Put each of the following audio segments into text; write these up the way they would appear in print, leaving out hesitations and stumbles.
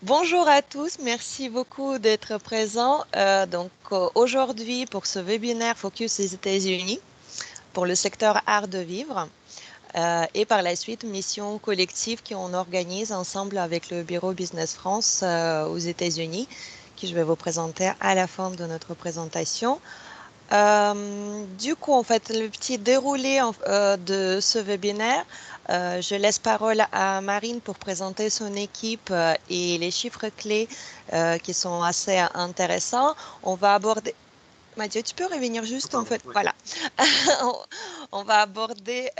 Bonjour à tous, merci beaucoup d'être présents. Aujourd'hui, pour ce webinaire Focus les États-Unis, pour le secteur art de vivre, et par la suite, mission collective qu'on organise ensemble avec le Bureau Business France aux États-Unis, que je vais vous présenter à la fin de notre présentation. Du coup, en fait, le petit déroulé de ce webinaire, je laisse parole à Marine pour présenter son équipe et les chiffres clés qui sont assez intéressants. On va aborder. Mathieu, tu peux revenir juste en fait. Voilà. On on va aborder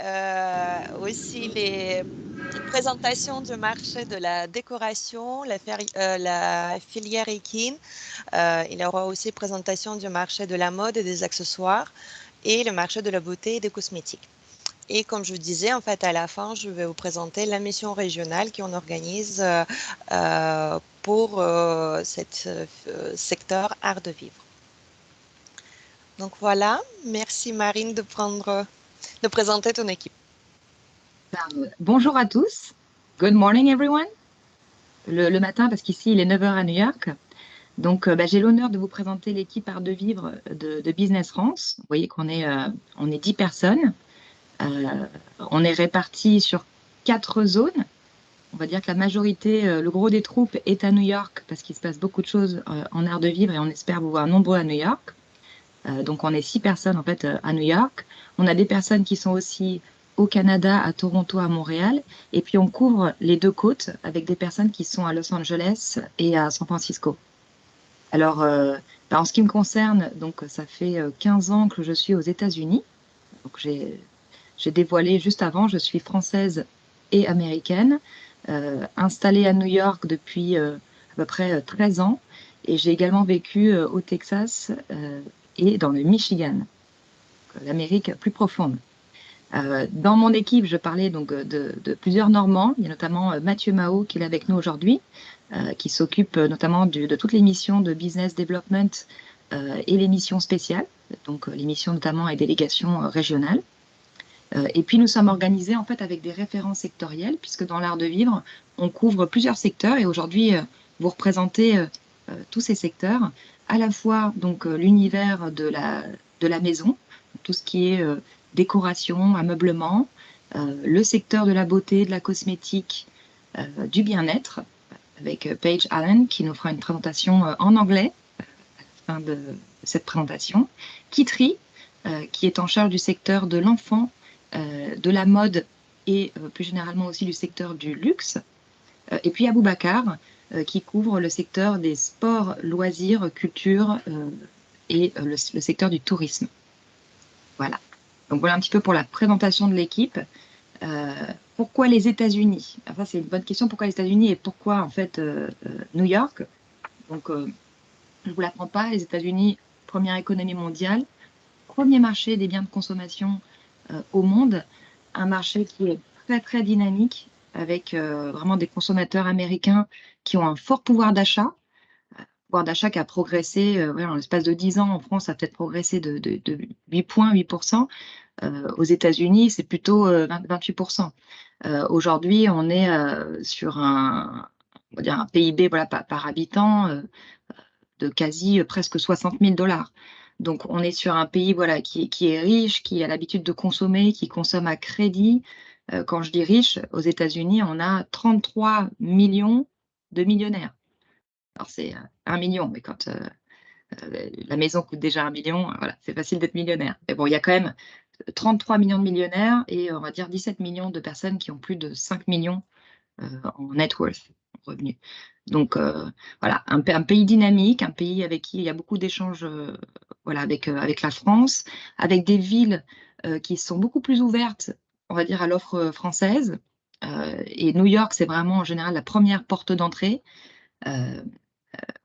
aussi une présentation du marché de la décoration, la filière équine. Il y aura aussi présentation du marché de la mode et des accessoires et le marché de la beauté et des cosmétiques. Et comme je vous disais, en fait, à la fin, je vais vous présenter la mission régionale qu'on organise pour ce secteur art de vivre. Donc voilà, merci Marine de présenter ton équipe. Bonjour à tous. Good morning, everyone. Le matin, parce qu'ici, il est 9 h à New York. Donc, j'ai l'honneur de vous présenter l'équipe Art de Vivre de Business France. Vous voyez qu'on est, on est 10 personnes. On est répartis sur 4 zones. On va dire que la majorité, le gros des troupes est à New York parce qu'il se passe beaucoup de choses en Art de Vivre et on espère vous voir nombreux à New York. Donc, on est 6 personnes en fait à New York. On a des personnes qui sont aussi au Canada, à Toronto, à Montréal. Et puis, on couvre les deux côtes avec des personnes qui sont à Los Angeles et à San Francisco. Alors, en ce qui me concerne, donc, ça fait 15 ans que je suis aux États-Unis. Donc, j'ai dévoilé juste avant, je suis française et américaine, installée à New York depuis à peu près 13 ans. Et j'ai également vécu au Texas et dans le Michigan, l'Amérique plus profonde. Dans mon équipe, je parlais donc de plusieurs Normands. Il y a notamment Mathieu Mao qui est avec nous aujourd'hui, qui s'occupe notamment de toutes les missions de business development et les missions spéciales, donc les missions notamment et délégations régionales. Et puis nous sommes organisés en fait avec des référents sectoriels, puisque dans l'art de vivre, on couvre plusieurs secteurs et aujourd'hui vous représentez tous ces secteurs, à la fois donc l'univers de la maison, tout ce qui est décoration, ameublement, le secteur de la beauté, de la cosmétique, du bien-être, avec Paige Allen qui nous fera une présentation en anglais à la fin de cette présentation, Kitri qui est en charge du secteur de l'enfant, de la mode et plus généralement aussi du secteur du luxe. Et puis Aboubacar, qui couvre le secteur des sports, loisirs, culture et le secteur du tourisme. Voilà. Donc voilà un petit peu pour la présentation de l'équipe. Pourquoi les États-Unis? Ça, c'est une bonne question. Pourquoi les États-Unis et pourquoi en fait New York? Donc, je ne vous l'apprends pas. Les États-Unis, première économie mondiale, premier marché des biens de consommation au monde, un marché qui est très très dynamique avec vraiment des consommateurs américains qui ont un fort pouvoir d'achat qui a progressé en l'espace de 10 ans. En France, ça a peut-être progressé de 8 points, 8%. Aux États-Unis, c'est plutôt 28%. Aujourd'hui, on est sur on va dire un PIB voilà, par habitant de quasi presque 60 000 $. Donc, on est sur un pays voilà, qui est riche, qui a l'habitude de consommer, qui consomme à crédit. Quand je dis riche, aux États-Unis, on a 33 millions de millionnaires. Alors, c'est 1 million, mais quand la maison coûte déjà 1 million, voilà, c'est facile d'être millionnaire. Mais bon, il y a quand même 33 millions de millionnaires et on va dire 17 millions de personnes qui ont plus de 5 millions en net worth, en revenus. Donc voilà, un pays dynamique, un pays avec qui il y a beaucoup d'échanges voilà, avec la France, avec des villes qui sont beaucoup plus ouvertes, on va dire, à l'offre française. Et New York, c'est vraiment en général la première porte d'entrée.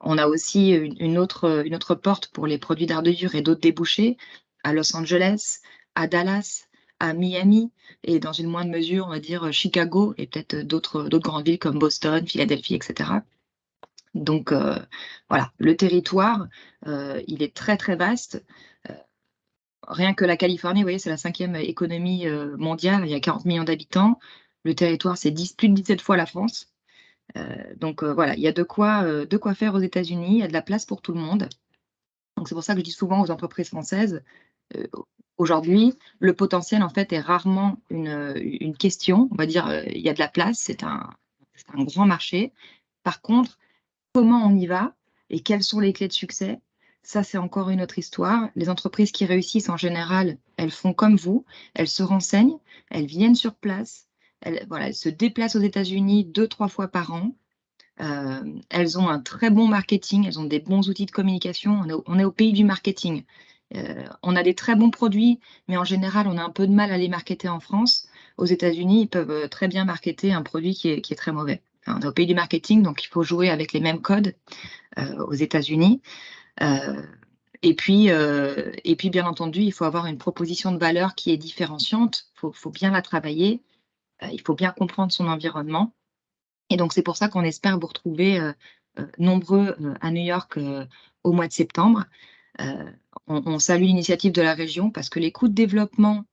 On a aussi une autre porte pour les produits d'art de vivre et d'autres débouchés à Los Angeles, à Dallas, à Miami et dans une moindre mesure, on va dire Chicago et peut-être d'autres grandes villes comme Boston, Philadelphie, etc. Donc voilà, le territoire, il est très très vaste. Rien que la Californie, vous voyez, c'est la 5e économie mondiale, il y a 40 millions d'habitants. Le territoire, c'est plus de 17 fois la France. Donc voilà, il y a de quoi faire aux États-Unis, il y a de la place pour tout le monde. Donc c'est pour ça que je dis souvent aux entreprises françaises, aujourd'hui, le potentiel en fait est rarement une question. On va dire, il y a de la place, c'est un grand marché. Par contre, comment on y va et quelles sont les clés de succès? Ça, c'est encore une autre histoire. Les entreprises qui réussissent, en général, elles font comme vous, elles se renseignent, elles viennent sur place, voilà, elles se déplacent aux États-Unis 2-3 fois par an. Elles ont un très bon marketing, elles ont des bons outils de communication. On est au pays du marketing. On a des très bons produits, mais en général, on a un peu de mal à les marketer en France. Aux États-Unis, ils peuvent très bien marketer un produit qui est très mauvais. Enfin, on est au pays du marketing, donc il faut jouer avec les mêmes codes aux États-Unis. Et puis, bien entendu, il faut avoir une proposition de valeur qui est différenciante. Faut bien la travailler. Il faut bien comprendre son environnement. Et donc, c'est pour ça qu'on espère vous retrouver nombreux à New York au mois de septembre. On salue l'initiative de la région parce que les coûts de développement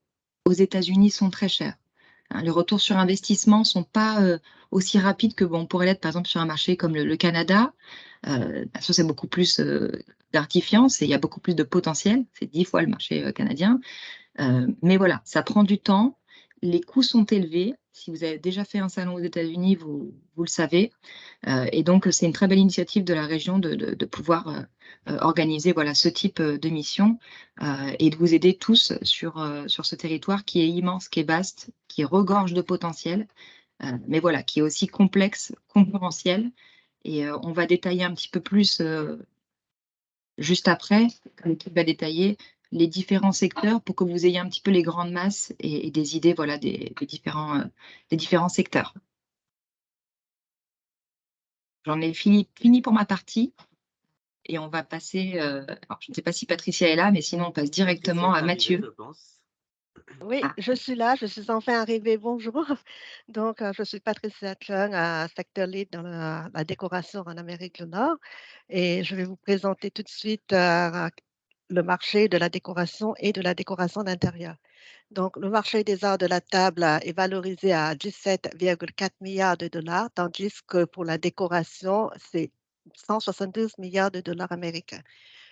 aux États-Unis sont très chers. Hein, les retours sur investissement ne sont pas aussi rapides que on pourrait l'être, par exemple, sur un marché comme le Canada. Ça, c'est beaucoup plus gratifiant, il y a beaucoup plus de potentiel, c'est 10 fois le marché canadien. Mais voilà, ça prend du temps, les coûts sont élevés. Si vous avez déjà fait un salon aux États-Unis, vous le savez. Et donc, c'est une très belle initiative de la région de pouvoir organiser voilà, ce type de mission et de vous aider tous sur ce territoire qui est immense, qui est vaste, qui regorge de potentiel, mais voilà, qui est aussi complexe, concurrentiel. Et on va détailler un petit peu plus juste après, l'équipe va détailler les différents secteurs pour que vous ayez un petit peu les grandes masses et des idées voilà, des différents secteurs. J'en ai fini pour ma partie et on va passer, alors je ne sais pas si Patricia est là, mais sinon on passe directement à Mathieu. Je pense. Oui, Ah, je suis là, je suis enfin arrivée. Bonjour. Donc, je suis Patricia Chung, secteur lead dans la décoration en Amérique du Nord. Et je vais vous présenter tout de suite le marché de la décoration et de la décoration d'intérieur. Donc, le marché des arts de la table est valorisé à 17,4 milliards de dollars, tandis que pour la décoration, c'est 172 milliards de dollars américains.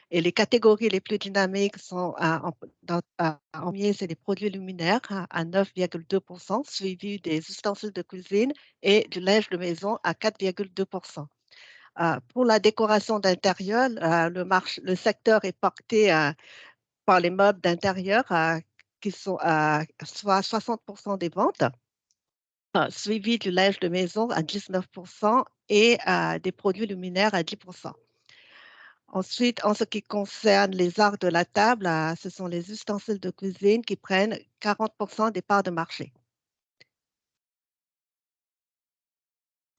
Et les catégories les plus dynamiques sont en premier, c'est les produits luminaires à 9,2%, suivi des ustensiles de cuisine et du linge de maison à 4,2%. Pour la décoration d'intérieur, le secteur est porté par les meubles d'intérieur qui sont à soit 60% des ventes, suivi du linge de maison à 19% et des produits luminaires à 10%. Ensuite, en ce qui concerne les arts de la table, ce sont les ustensiles de cuisine qui prennent 40% des parts de marché.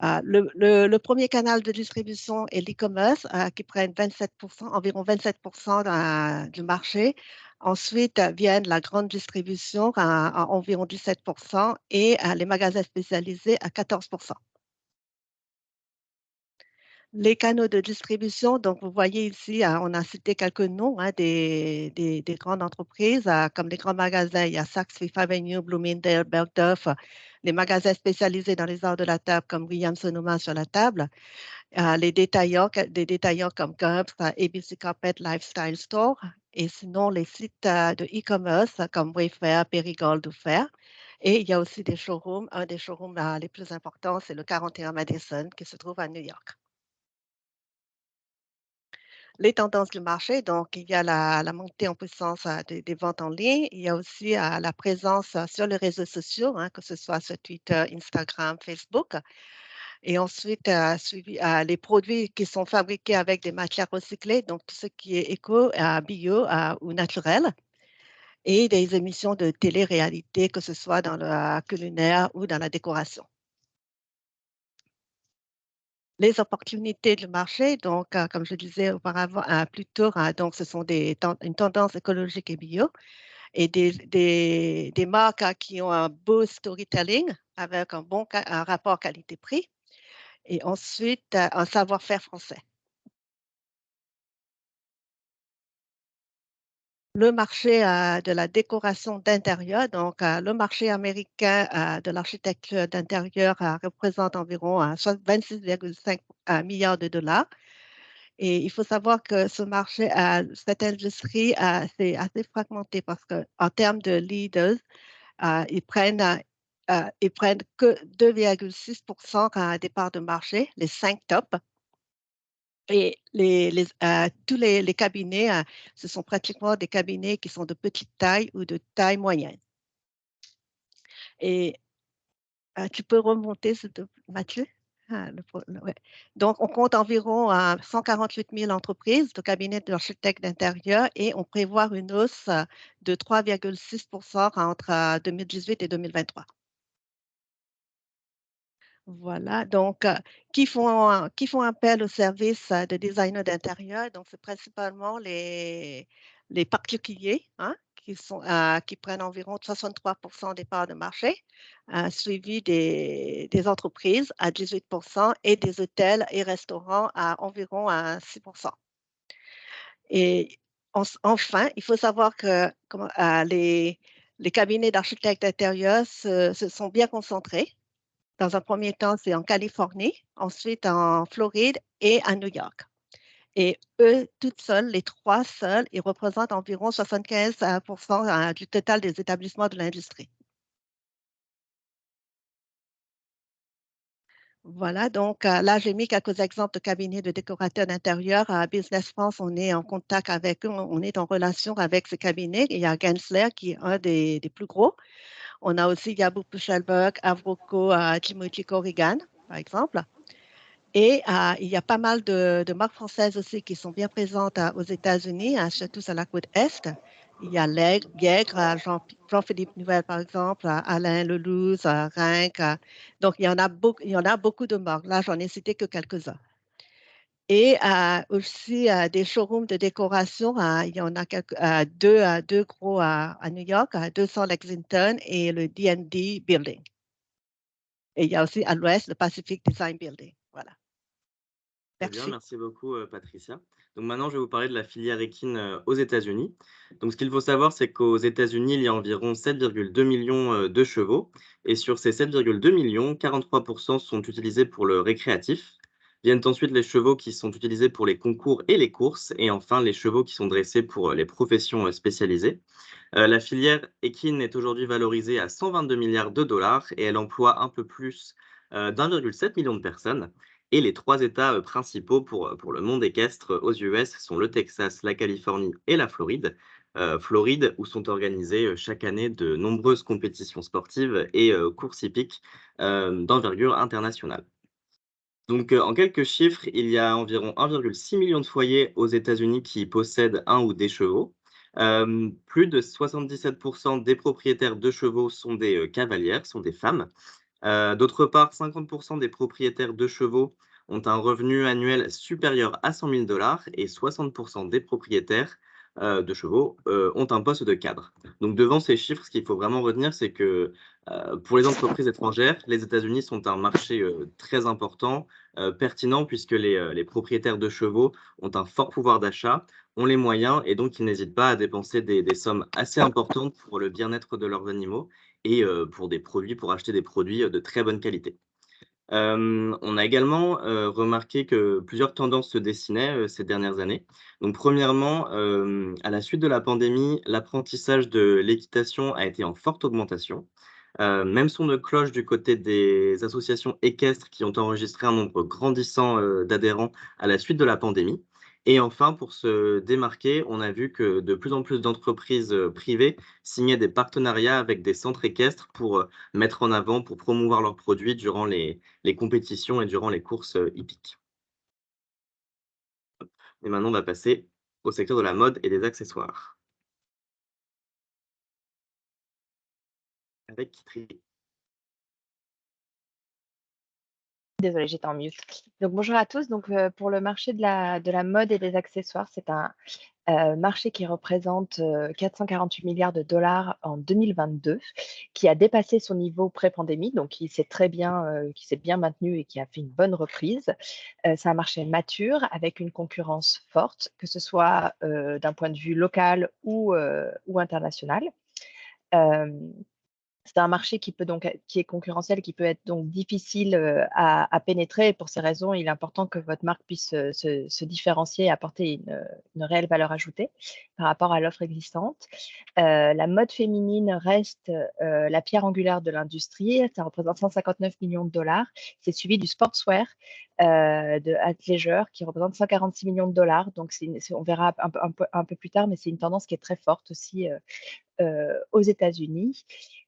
Le premier canal de distribution est l'e-commerce qui prennent 27%, environ 27% du marché. Ensuite viennent la grande distribution à environ 17% et les magasins spécialisés à 14%. Les canaux de distribution, donc vous voyez ici, on a cité quelques noms des grandes entreprises, comme les grands magasins, il y a Saks Fifth Avenue, Bloomingdale, Bergdorf, les magasins spécialisés dans les arts de la table comme Williams-Sonoma sur la table, des détaillants comme Gumps, ABC Carpet Lifestyle Store, et sinon les sites de e-commerce comme Wayfair, Perigold ou Faire. Et il y a aussi des showrooms. Un des showrooms les plus importants, c'est le 41 Madison qui se trouve à New York. Les tendances du marché, donc il y a la montée en puissance des ventes en ligne, il y a aussi la présence sur les réseaux sociaux, que ce soit sur Twitter, Instagram, Facebook, et ensuite suivi les produits qui sont fabriqués avec des matières recyclées, donc tout ce qui est éco, bio ou naturel, et des émissions de télé-réalité, que ce soit dans le culinaire ou dans la décoration. Les opportunités du marché, donc, comme je disais auparavant, plus tôt, donc, ce sont une tendance écologique et bio et des marques qui ont un beau storytelling avec un rapport qualité-prix et ensuite un savoir-faire français. le marché de la décoration d'intérieur. Donc, le marché américain de l'architecture d'intérieur représente environ 26,5 milliards de dollars. Et il faut savoir que ce marché, cette industrie, c'est assez fragmenté parce qu'en termes de leaders, ils prennent que 2,6% des parts de marché, les 5 tops. Et tous les cabinets, ce sont pratiquement des cabinets qui sont de petite taille ou de taille moyenne. Et tu peux remonter, Mathieu? Ouais. Donc, on compte environ 148 000 entreprises de cabinets d'architectes d'intérieur et on prévoit une hausse de 3,6% entre 2018 et 2023. Voilà, donc qui font appel aux services de designer d'intérieur. Donc, c'est principalement les particuliers qui prennent environ 63% des parts de marché, suivi des entreprises à 18% et des hôtels et restaurants à environ 6%. Et enfin, il faut savoir que les cabinets d'architectes d'intérieur se sont bien concentrés. Dans un premier temps, c'est en Californie, ensuite en Floride et à New York. Et eux, toutes seules, les trois seuls, ils représentent environ 75% du total des établissements de l'industrie. Voilà, donc là, j'ai mis quelques exemples de cabinets de décorateurs d'intérieur. À Business France, on est en contact avec eux, on est en relation avec ces cabinets. Il y a Gensler qui est un des plus gros. On a aussi Yabou Puchelberg, Avroco, Timothy Corrigan, par exemple. Et il y a pas mal de marques françaises aussi qui sont bien présentes aux États-Unis, surtout sur la côte Est. Il y a Guègre, Jean-Philippe Nouvelle, par exemple, Alain Lelouze, Rinck. Donc, il y en a beaucoup de marques. Là, j'en ai cité que quelques-uns. Et aussi des showrooms de décoration. Il y en a deux gros à New York, 200 Lexington et le D&D Building. Et il y a aussi à l'ouest le Pacific Design Building. Voilà. Très bien, Merci. merci beaucoup Patricia. Donc maintenant, je vais vous parler de la filière équine aux États-Unis. Donc ce qu'il faut savoir, c'est qu'aux États-Unis, il y a environ 7,2 millions de chevaux. Et sur ces 7,2 millions, 43% sont utilisés pour le récréatif. Viennent ensuite les chevaux qui sont utilisés pour les concours et les courses. Et enfin, les chevaux qui sont dressés pour les professions spécialisées. La filière équine est aujourd'hui valorisée à 122 milliards de dollars et elle emploie un peu plus d'1,7 million de personnes. Et les trois États principaux pour le monde équestre aux US sont le Texas, la Californie et la Floride. Floride, où sont organisées chaque année de nombreuses compétitions sportives et courses hippiques d'envergure internationale. Donc, en quelques chiffres, il y a environ 1,6 million de foyers aux États-Unis qui possèdent un ou des chevaux. Plus de 77% des propriétaires de chevaux sont des cavalières, sont des femmes. D'autre part, 50% des propriétaires de chevaux ont un revenu annuel supérieur à 100 000 $ et 60% des propriétaires de chevaux ont un poste de cadre. Donc, devant ces chiffres, ce qu'il faut vraiment retenir, c'est que pour les entreprises étrangères, les États-Unis sont un marché très important, pertinent, puisque les propriétaires de chevaux ont un fort pouvoir d'achat, ont les moyens et donc ils n'hésitent pas à dépenser des sommes assez importantes pour le bien-être de leurs animaux et pour acheter des produits de très bonne qualité. On a également remarqué que plusieurs tendances se dessinaient ces dernières années. Donc premièrement, à la suite de la pandémie, l'apprentissage de l'équitation a été en forte augmentation. Même son de cloche du côté des associations équestres qui ont enregistré un nombre grandissant d'adhérents à la suite de la pandémie. Et enfin, pour se démarquer, on a vu que de plus en plus d'entreprises privées signaient des partenariats avec des centres équestres pour mettre en avant, pour promouvoir leurs produits durant les compétitions et durant les courses hippiques. Et maintenant, on va passer au secteur de la mode et des accessoires. Avec Kitri. Désolée, j'étais en mute. Donc bonjour à tous. Donc pour le marché de la mode et des accessoires, c'est marché qui représente 448 milliards de dollars en 2022, qui a dépassé son niveau pré-pandémie, donc qui s'est bien maintenu et qui a fait une bonne reprise. C'est un marché mature avec une concurrence forte, que ce soit d'un point de vue local ou international. Euh, c'est un marché qui est concurrentiel, qui peut être donc difficile à pénétrer. Et pour ces raisons, il est important que votre marque puisse se différencier et apporter une réelle valeur ajoutée par rapport à l'offre existante. La mode féminine reste la pierre angulaire de l'industrie. Ça représente 159 millions de dollars. C'est suivi du sportswear de athleisure qui représente 146 millions de dollars. Donc, on verra un peu plus tard, mais c'est une tendance qui est très forte aussi aux États-Unis.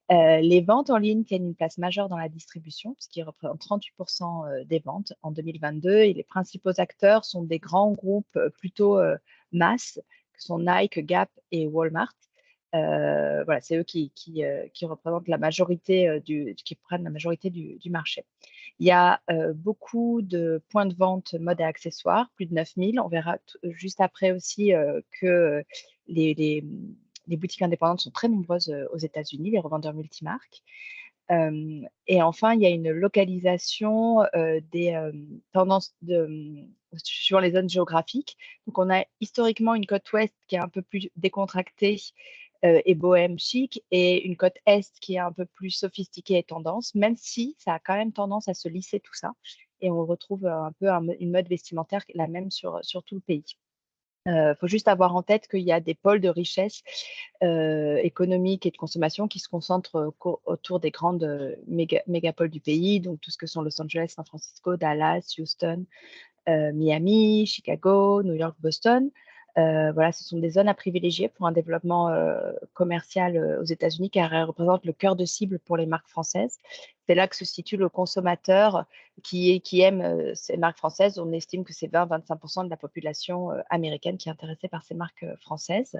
Les ventes en ligne tiennent une place majeure dans la distribution, puisqu'ils représentent 38% des ventes en 2022. Et les principaux acteurs sont des grands groupes plutôt masse, que sont Nike, Gap et Walmart. Voilà, c'est eux qui représentent la majorité, qui prennent la majorité du marché. Il y a beaucoup de points de vente mode et accessoires, plus de 9000. On verra juste après aussi que les boutiques indépendantes sont très nombreuses aux États-Unis, les revendeurs multimarques. Et enfin, il y a une localisation des tendances sur les zones géographiques. Donc, on a historiquement une côte ouest qui est un peu plus décontractée et bohème chic, et une côte est qui est un peu plus sophistiquée et tendance, même si ça a quand même tendance à se lisser tout ça. Et on retrouve un peu une mode vestimentaire la même sur tout le pays. Il faut juste avoir en tête qu'il y a des pôles de richesse économique et de consommation qui se concentrent autour des grandes mégapoles du pays, donc tout ce que sont Los Angeles, San Francisco, Dallas, Houston, Miami, Chicago, New York, Boston. Voilà, ce sont des zones à privilégier pour un développement commercial aux États-Unis, car elles représentent le cœur de cible pour les marques françaises. C'est là que se situe le consommateur qui aime ces marques françaises. On estime que c'est 20-25% de la population américaine qui est intéressée par ces marques françaises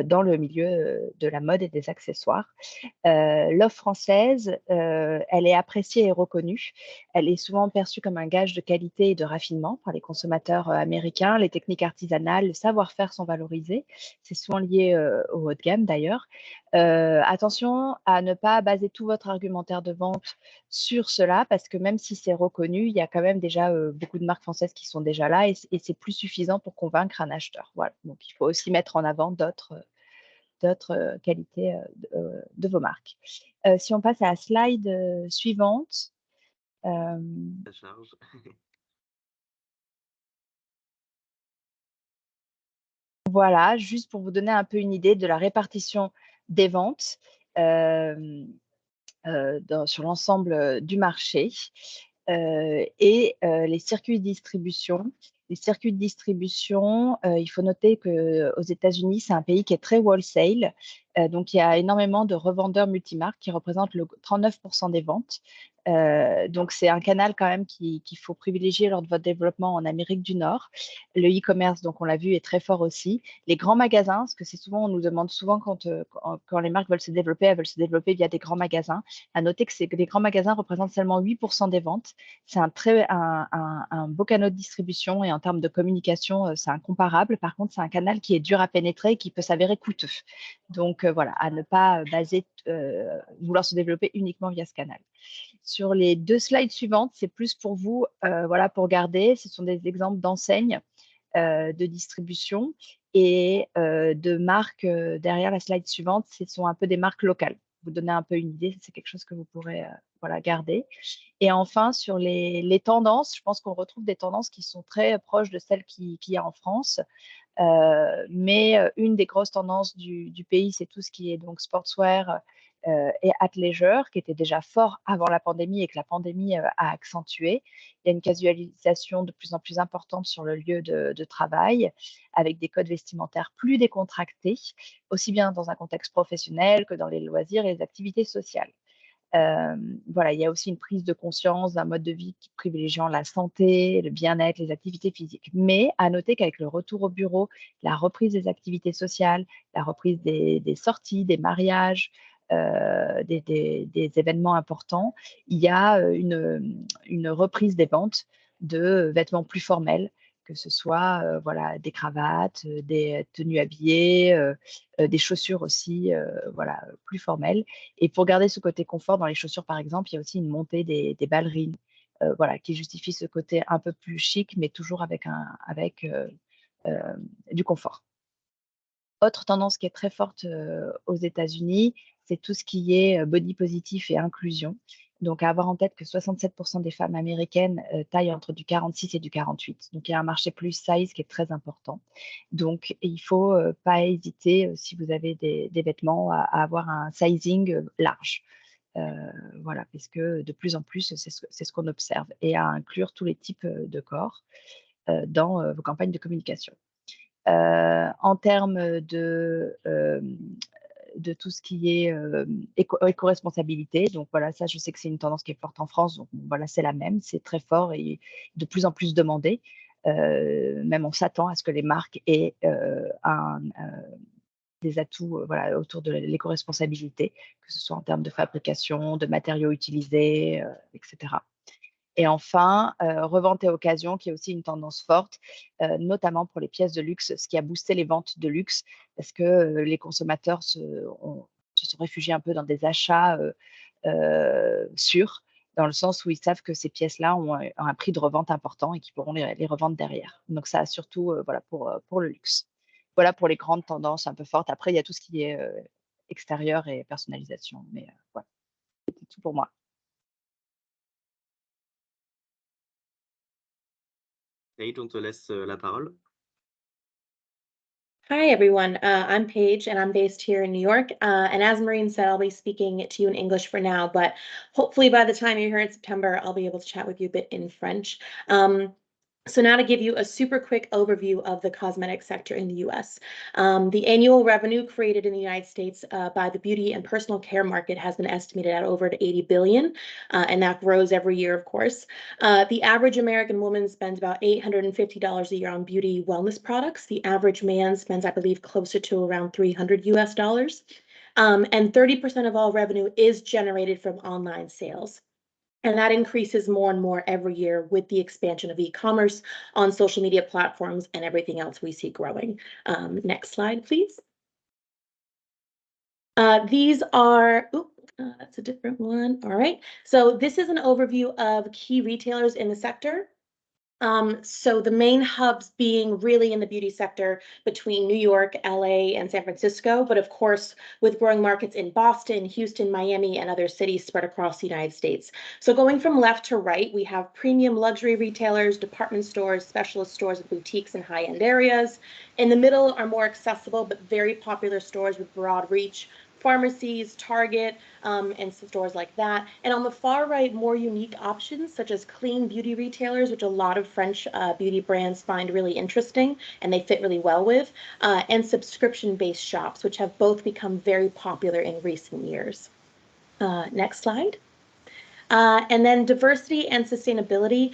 dans le milieu de la mode et des accessoires. L'offre française, elle est appréciée et reconnue. Elle est souvent perçue comme un gage de qualité et de raffinement par les consommateurs américains. Les techniques artisanales, le savoir-faire sont valorisés. C'est souvent lié au haut de gamme d'ailleurs. Attention à ne pas baser tout votre argumentaire de vente sur cela, parce que même si c'est reconnu, il y a quand même déjà beaucoup de marques françaises qui sont déjà là, et c'est plus suffisant pour convaincre un acheteur. Voilà. Donc, il faut aussi mettre en avant d'autres qualités de vos marques. Si on passe à la slide suivante. Ça charge. Voilà, juste pour vous donner un peu une idée de la répartition des ventes sur l'ensemble du marché et les circuits de distribution. Les circuits de distribution, il faut noter qu'aux États-Unis, c'est un pays qui est très wholesale. Donc, il y a énormément de revendeurs multimarques qui représentent le 39% des ventes. Donc, c'est un canal quand même qu'il faut privilégier lors de votre développement en Amérique du Nord. Le e-commerce, donc on l'a vu, est très fort aussi. Les grands magasins, parce que c'est souvent, on nous demande souvent quand les marques veulent se développer, elles veulent se développer via des grands magasins. À noter que les grands magasins représentent seulement 8% des ventes. C'est un beau canal de distribution, et en termes de communication, c'est incomparable. Par contre, c'est un canal qui est dur à pénétrer et qui peut s'avérer coûteux. Donc, voilà, à ne pas vouloir se développer uniquement via ce canal. Sur les 2 slides suivantes, c'est plus pour vous, voilà, pour garder. Ce sont des exemples d'enseignes de distribution et de marques derrière la slide suivante. Ce sont un peu des marques locales. Vous donner un peu une idée, c'est quelque chose que vous pourrez voilà, garder. Et enfin, sur les tendances, je pense qu'on retrouve des tendances qui sont très proches de celles qu'il y a en France. Mais une des grosses tendances du pays, c'est tout ce qui est donc sportswear et athleisure, qui était déjà fort avant la pandémie et que la pandémie a accentué. Il y a une casualisation de plus en plus importante sur le lieu de travail, avec des codes vestimentaires plus décontractés, aussi bien dans un contexte professionnel que dans les loisirs et les activités sociales. Voilà, il y a aussi une prise de conscience d'un mode de vie privilégiant la santé, le bien-être, les activités physiques. Mais à noter qu'avec le retour au bureau, la reprise des activités sociales, la reprise des sorties, des mariages, des événements importants, il y a une reprise des ventes de vêtements plus formels, que ce soit voilà, des cravates, des tenues habillées, des chaussures aussi voilà, plus formelles. Et pour garder ce côté confort dans les chaussures, par exemple, il y a aussi une montée des ballerines voilà, qui justifie ce côté un peu plus chic, mais toujours avec du confort. Autre tendance qui est très forte aux États-Unis, c'est tout ce qui est body positif et inclusion. Donc, à avoir en tête que 67% des femmes américaines taillent entre du 46 et du 48. Donc, il y a un marché plus size qui est très important. Donc, il ne faut pas hésiter, si vous avez des vêtements, à avoir un sizing large. Voilà, parce que de plus en plus, c'est ce qu'on observe, et à inclure tous les types de corps dans vos campagnes de communication. En termes de tout ce qui est éco-responsabilité. Donc voilà, ça, je sais que c'est une tendance qui est forte en France. Donc voilà, c'est la même, c'est très fort et de plus en plus demandé. Même on s'attend à ce que les marques aient des atouts voilà, autour de l'éco-responsabilité, que ce soit en termes de fabrication, de matériaux utilisés, etc. Et enfin, revente et occasion, qui est aussi une tendance forte, notamment pour les pièces de luxe, ce qui a boosté les ventes de luxe, parce que les consommateurs se sont réfugiés un peu dans des achats sûrs, dans le sens où ils savent que ces pièces-là ont un prix de revente important et qu'ils pourront les revendre derrière. Donc ça, surtout voilà, pour le luxe. Voilà pour les grandes tendances un peu fortes. Après, il y a tout ce qui est extérieur et personnalisation. Mais voilà, c'est tout pour moi. Paige, on te laisse la parole. Hi, everyone. I'm Paige, and I'm based here in New York. And as Maureen said, I'll be speaking to you in English for now, but hopefully by the time you're here in September, I'll be able to chat with you a bit in French. So now to give you a super quick overview of the cosmetic sector in the US. The annual revenue created in the United States by the beauty and personal care market has been estimated at over 80 billion, and that grows every year, of course. The average American woman spends about $850 a year on beauty wellness products. The average man spends, I believe, closer to around $300 US. And 30% of all revenue is generated from online sales. And that increases more and more every year with the expansion of e-commerce on social media platforms and everything else we see growing. Next slide, please. These are, that's a different one. All right. So this is an overview of key retailers in the sector. So the main hubs being really in the beauty sector between New York, LA, and San Francisco, but of course, with growing markets in Boston, Houston, Miami, and other cities spread across the United States. So going from left to right, we have premium luxury retailers, department stores, specialist stores, and boutiques in high-end areas. In the middle are more accessible but very popular stores with broad reach, pharmacies, Target, and stores like that. And on the far right, more unique options such as clean beauty retailers, which a lot of French beauty brands find really interesting and they fit really well with, and subscription-based shops, which have both become very popular in recent years. Next slide. And then diversity and sustainability.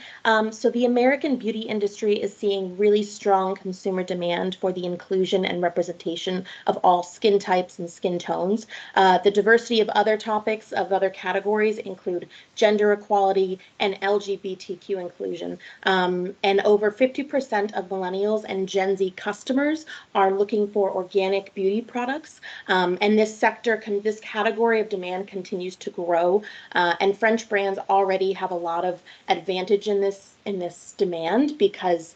So the American beauty industry is seeing really strong consumer demand for the inclusion and representation of all skin types and skin tones. The diversity of other topics of other categories include gender equality and LGBTQ inclusion. And over 50% of millennials and Gen Z customers are looking for organic beauty products. And this sector, this category of demand continues to grow. And French brands already have a lot of advantage in this demand because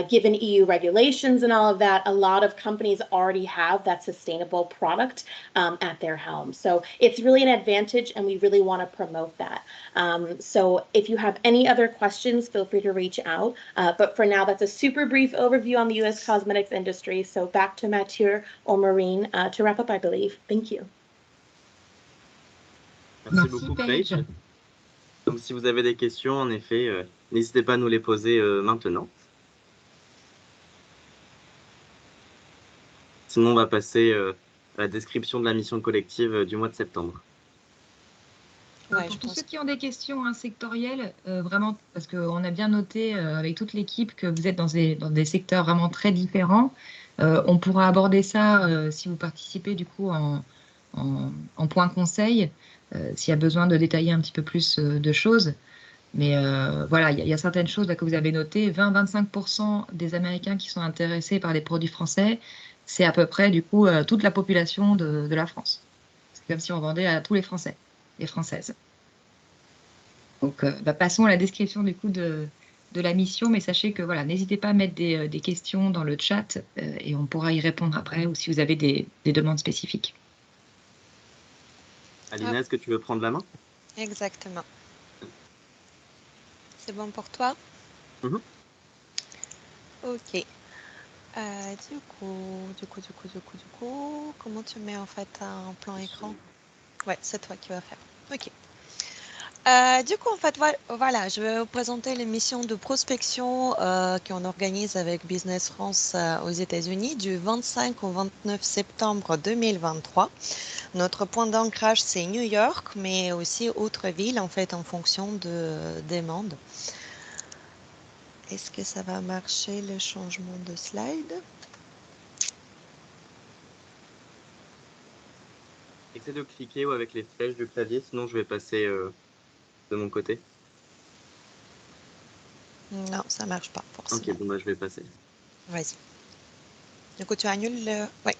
given EU regulations and all of that, a lot of companies already have that sustainable product at their helm. So it's really an advantage and we really want to promote that. So if you have any other questions, feel free to reach out. But for now, that's a super brief overview on the US cosmetics industry. So back to Mathieu or Maureen to wrap up, I believe. Thank you. Merci beaucoup, Paige. Donc, si vous avez des questions, en effet, n'hésitez pas à nous les poser maintenant. Sinon, on va passer à la description de la mission collective du mois de septembre. Ouais, pour tous ceux qui ont des questions sectorielles, vraiment, parce qu'on a bien noté avec toute l'équipe que vous êtes dans des secteurs vraiment très différents, on pourra aborder ça si vous participez du coup en point conseil, s'il y a besoin de détailler un petit peu plus de choses. Mais voilà, il y a certaines choses là, que vous avez notées. 20-25% des Américains qui sont intéressés par des produits français, c'est à peu près du coup toute la population de la France. C'est comme si on vendait à tous les Français et Françaises. Donc, passons à la description du coup de la mission, mais sachez que voilà, n'hésitez pas à mettre des questions dans le chat et on pourra y répondre après ou si vous avez des demandes spécifiques. Alina, est-ce que tu veux prendre la main? Exactement. C'est bon pour toi? Mhm. Ok. Du coup, comment tu mets en fait un plan écran? Ouais, c'est toi qui vas faire. Ok. Du coup, en fait, voilà, je vais vous présenter les missions de prospection qu'on organise avec Business France aux États-Unis du 25 au 29 septembre 2023. Notre point d'ancrage, c'est New York, mais aussi autres villes, en fait, en fonction de demande. Est-ce que ça va marcher, le changement de slide? Essaie de cliquer ou avec les flèches du clavier, sinon je vais passer de mon côté. Non, ça marche pas Ok, forcément. bon, bah, je vais passer. Vas-y. Du coup, tu annules le... Oui.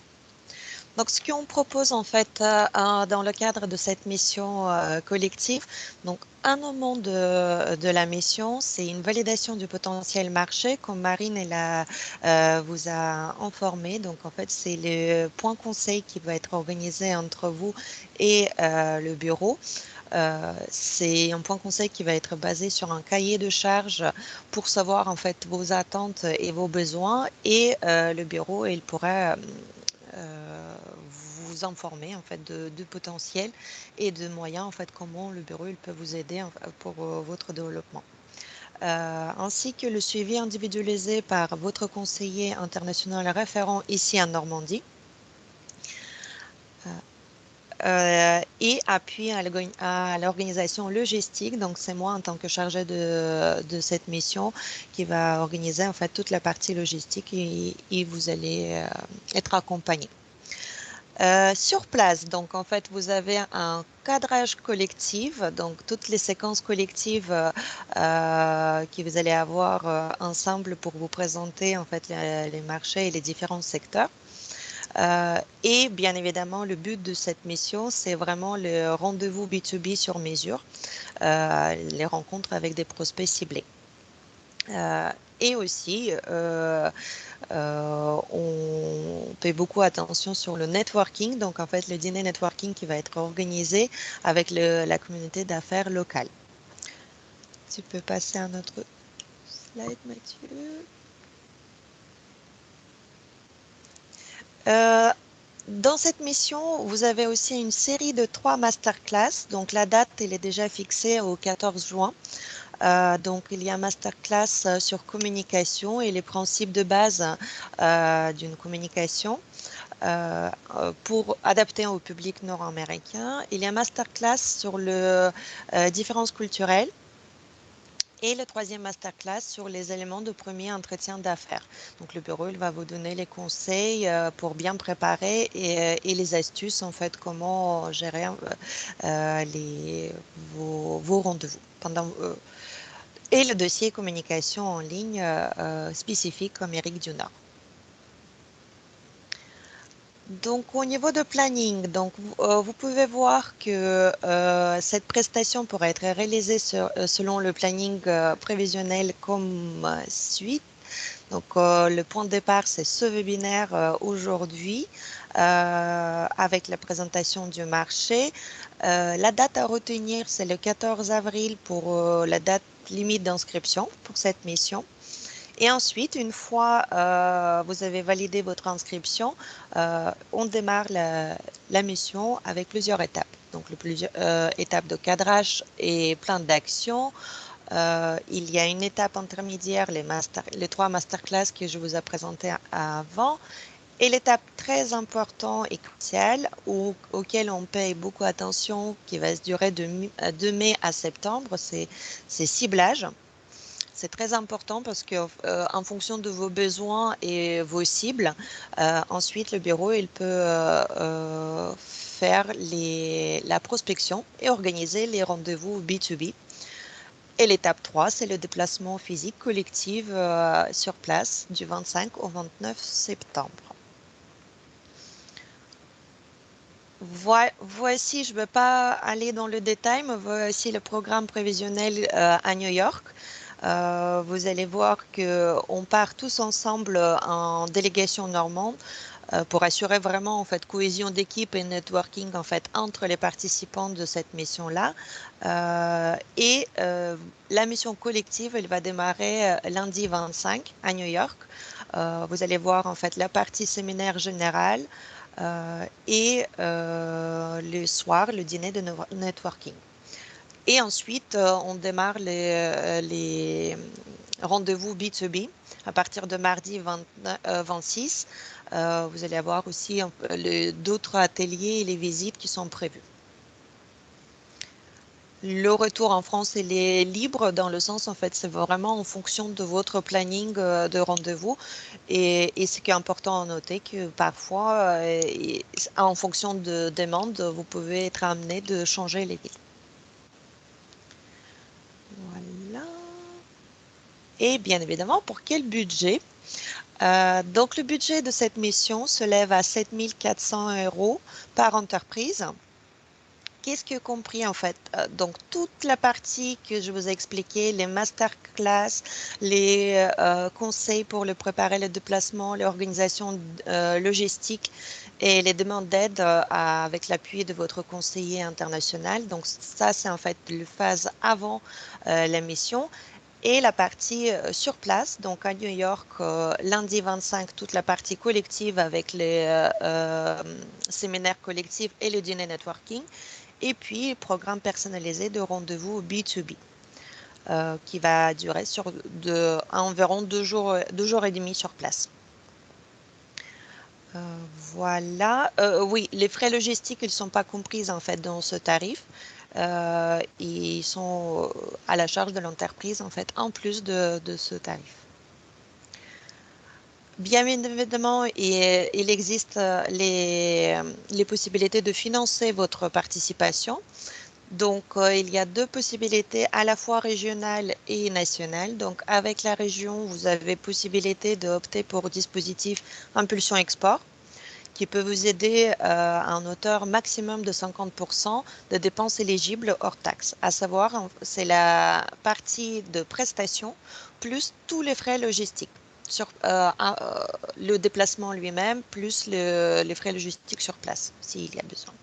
Donc, ce qu'on propose en fait dans le cadre de cette mission collective, donc un moment de la mission, c'est une validation du potentiel marché, comme Marine vous a informé. Donc, en fait, c'est le point conseil qui va être organisé entre vous et le bureau. C'est un point conseil qui va être basé sur un cahier de charges pour savoir en fait vos attentes et vos besoins et le bureau il pourrait vous informer en fait du potentiel et de moyens en fait comment le bureau il peut vous aider pour votre développement. Ainsi que le suivi individualisé par votre conseiller international référent ici en Normandie. Et appui à l'organisation logistique. Donc, c'est moi en tant que chargée de cette mission qui va organiser en fait toute la partie logistique et vous allez être accompagné. Sur place, donc en fait, vous avez un cadrage collectif, donc toutes les séquences collectives que vous allez avoir ensemble pour vous présenter en fait les marchés et les différents secteurs. Et bien évidemment, le but de cette mission, c'est vraiment le rendez-vous B2B sur mesure, les rencontres avec des prospects ciblés. Et aussi, on fait beaucoup attention sur le networking, donc en fait le dîner networking qui va être organisé avec la communauté d'affaires locale. Tu peux passer à un autre slide, Mathieu. Dans cette mission, vous avez aussi une série de 3 masterclass. Donc la date, elle est déjà fixée au 14 juin. Donc il y a un masterclass sur communication et les principes de base d'une communication. Pour adapter au public nord-américain. Il y a un masterclass sur les différences culturelles et le troisième masterclass sur les éléments de premier entretien d'affaires. Donc le bureau il va vous donner les conseils pour bien préparer et les astuces en fait comment gérer vos rendez-vous pendant et le dossier communication en ligne spécifique Amérique du Nord. Donc, au niveau de planning, donc, vous pouvez voir que cette prestation pourrait être réalisée selon le planning prévisionnel comme suit. Donc, le point de départ, c'est ce webinaire aujourd'hui avec la présentation du marché. La date à retenir, c'est le 14 avril pour la date limite d'inscription pour cette mission. Et ensuite, une fois vous avez validé votre inscription, on démarre la mission avec plusieurs étapes. Donc, étapes de cadrage et plan d'action. Il y a une étape intermédiaire, les 3 masterclass que je vous ai présentés avant. Et l'étape très importante et cruciale auquel on paye beaucoup attention, qui va se durer de mai à septembre, c'est ciblage. C'est très important parce que en fonction de vos besoins et vos cibles, ensuite le bureau il peut faire la prospection et organiser les rendez-vous B2B. Et l'étape 3, c'est le déplacement physique collectif sur place du 25 au 29 septembre. Voici, je ne vais pas aller dans le détail, mais voici le programme prévisionnel à New York. Vous allez voir qu'on part tous ensemble en délégation normande pour assurer vraiment en fait cohésion d'équipe et networking en fait entre les participants de cette mission-là. La mission collective, elle va démarrer lundi 25 à New York. Vous allez voir en fait la partie séminaire général le soir, le dîner de networking. Et ensuite, on démarre les rendez-vous B2B à partir de mardi 26. Vous allez avoir aussi d'autres ateliers et les visites qui sont prévues. Le retour en France, il est libre dans le sens, en fait, c'est vraiment en fonction de votre planning de rendez-vous. Et ce qui est important à noter, que parfois, en fonction de demande, vous pouvez être amené de changer les villes. Voilà. Et bien évidemment, pour quel budget? Donc, le budget de cette mission se lève à 7 400 € par entreprise. Qu'est-ce que compris en fait? Donc, toute la partie que je vous ai expliquée, les masterclass, les conseils pour le préparer le déplacement, l'organisation logistique et les demandes d'aide avec l'appui de votre conseiller international. Donc, ça, c'est en fait la phase avant la mission. Et la partie sur place, donc à New York, lundi 25, toute la partie collective avec les séminaires collectifs et le dîner networking. Et puis, programme personnalisé de rendez-vous B2B qui va durer environ 2 jours et demi sur place. Voilà. Oui, les frais logistiques, ils ne sont pas compris en fait dans ce tarif. Ils sont à la charge de l'entreprise en fait, en plus de ce tarif. Bien évidemment, il existe les possibilités de financer votre participation. Donc, il y a 2 possibilités, à la fois régionale et nationale. Donc, avec la région, vous avez possibilité d'opter pour dispositif Impulsion Export, qui peut vous aider à un hauteur maximum de 50% de dépenses éligibles hors taxes. À savoir, c'est la partie de prestation plus tous les frais logistiques. Sur le déplacement lui-même, plus les frais logistiques sur place, s'il y a besoin.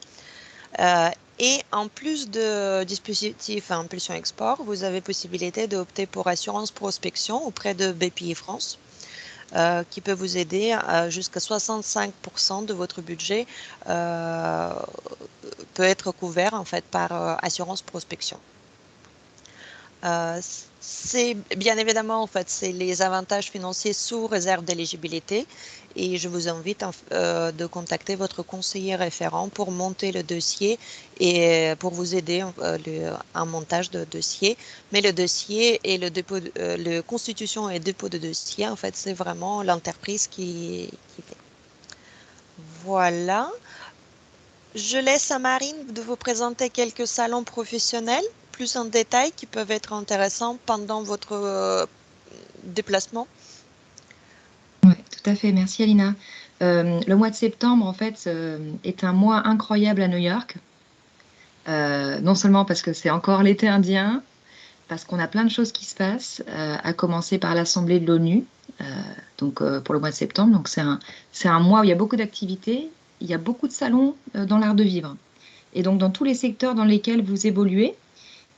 Et en plus de dispositif Impulsion Export, vous avez possibilité d'opter pour assurance prospection auprès de BPI France, qui peut vous aider jusqu'à 65% de votre budget peut être couvert en fait par assurance prospection. C'est bien évidemment en fait c'est les avantages financiers sous réserve d'éligibilité et je vous invite de contacter votre conseiller référent pour monter le dossier et pour vous aider en montage de dossier. Mais le dossier et le dépôt, le constitution et dépôt de dossier en fait c'est vraiment l'entreprise qui fait. Voilà. Je laisse à Marine de vous présenter quelques salons professionnels plus en détail qui peuvent être intéressants pendant votre déplacement. Oui, tout à fait. Merci, Alina. Le mois de septembre, en fait, est un mois incroyable à New York. Non seulement parce que c'est encore l'été indien, parce qu'on a plein de choses qui se passent, à commencer par l'Assemblée de l'ONU, pour le mois de septembre. Donc, c'est un mois où il y a beaucoup d'activités, il y a beaucoup de salons dans l'art de vivre. Et donc, dans tous les secteurs dans lesquels vous évoluez,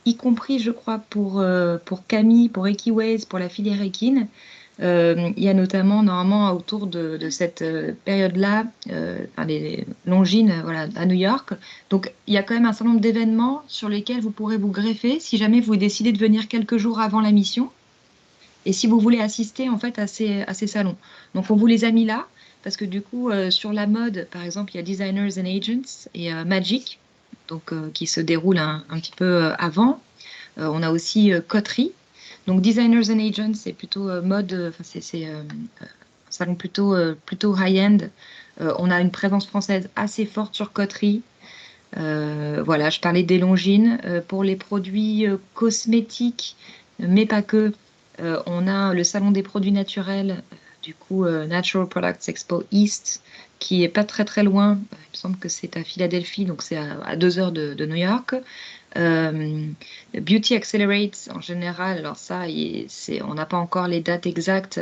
y compris, je crois, pour Camille, pour Equiways, pour la filière équine. Il y a notamment, normalement, autour de cette période-là, les Longines, voilà, à New York. Donc, il y a quand même un certain nombre d'événements sur lesquels vous pourrez vous greffer si jamais vous décidez de venir quelques jours avant la mission et si vous voulez assister, en fait, à ces salons. Donc, on vous les a mis là parce que, du coup, sur la mode, par exemple, il y a Designers and Agents et Magic, donc qui se déroule un petit peu avant. On a aussi Coterie. Donc Designers and Agents, c'est plutôt mode, c'est un salon plutôt high-end. On a une présence française assez forte sur Coterie. Voilà, je parlais des Longines. Pour les produits cosmétiques, mais pas que, on a le salon des produits naturels, du coup Natural Products Expo East, qui est pas très très loin. Il me semble que c'est à Philadelphie, donc c'est à 2 heures de New York. Beauty Accelerate en général, alors ça, on n'a pas encore les dates exactes,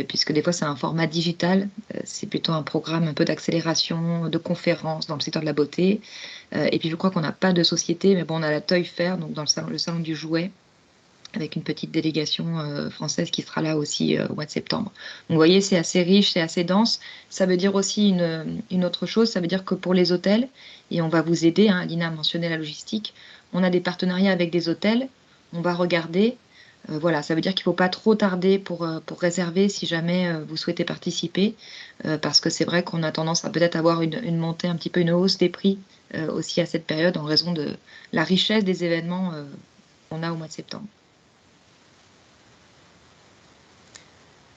puisque des fois c'est un format digital, c'est plutôt un programme un peu d'accélération, de conférences dans le secteur de la beauté. Et puis je crois qu'on n'a pas de société, mais bon, on a la Toy Fair, donc dans le salon du jouet, avec une petite délégation française qui sera là aussi au mois de septembre. Donc vous voyez, c'est assez riche, c'est assez dense. Ça veut dire aussi une autre chose, ça veut dire que pour les hôtels, et on va vous aider, hein, Alina a mentionné la logistique, on a des partenariats avec des hôtels, on va regarder. Voilà, ça veut dire qu'il ne faut pas trop tarder pour réserver si jamais vous souhaitez participer, parce que c'est vrai qu'on a tendance à peut-être avoir une montée, un petit peu une hausse des prix aussi à cette période en raison de la richesse des événements qu'on a au mois de septembre.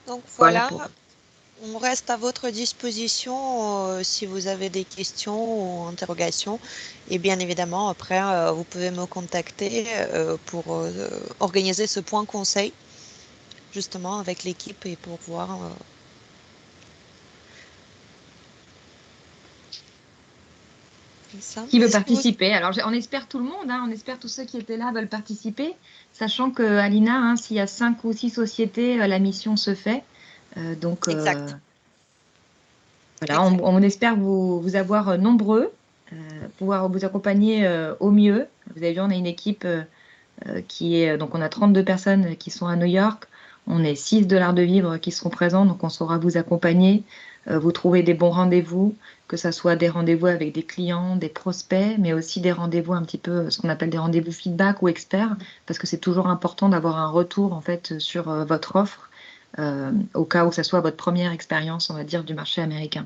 Donc Voilà voilà, pour... on reste à votre disposition si vous avez des questions ou interrogations. Et bien évidemment, après, vous pouvez me contacter pour organiser ce point conseil, justement, avec l'équipe et pour voir. Ça. Qui veut Est-ce que vous- participer? Alors, on espère tout le monde, hein, on espère tous ceux qui étaient là veulent participer, sachant que, Alina, hein, s'il y a 5 ou 6 sociétés, la mission se fait. Donc, Exact. voilà, Exact. on espère vous avoir nombreux, pouvoir vous accompagner au mieux. Vous avez vu, on a une équipe qui est... Donc, on a 32 personnes qui sont à New York. On est 6 de l'art de vivre qui seront présents, donc on saura vous accompagner, vous trouver des bons rendez-vous, que ce soit des rendez-vous avec des clients, des prospects, mais aussi des rendez-vous un petit peu, ce qu'on appelle des rendez-vous feedback ou experts, parce que c'est toujours important d'avoir un retour en fait sur votre offre, au cas où ça soit votre première expérience, on va dire, du marché américain.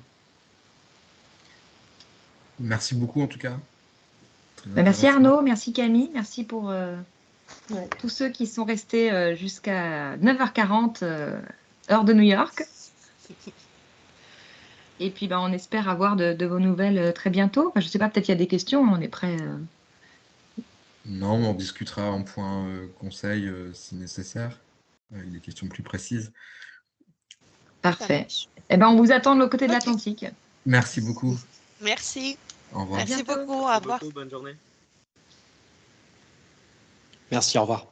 Merci beaucoup en tout cas. Très Merci intéressant. Arnaud, merci Camille, merci pour tous ceux qui sont restés jusqu'à 9h40 heure de New York. Et puis, on espère avoir de vos nouvelles très bientôt. Enfin, je ne sais pas, peut-être il y a des questions, on est prêt. Non, mais on discutera en point conseil si nécessaire, avec des questions plus précises. Parfait. Eh ben, on vous attend de l'autre côté de Ok. l'Atlantique. Merci beaucoup. Merci. Au revoir. Merci bientôt. beaucoup. Au Merci revoir. beaucoup, bonne journée. Merci, au revoir.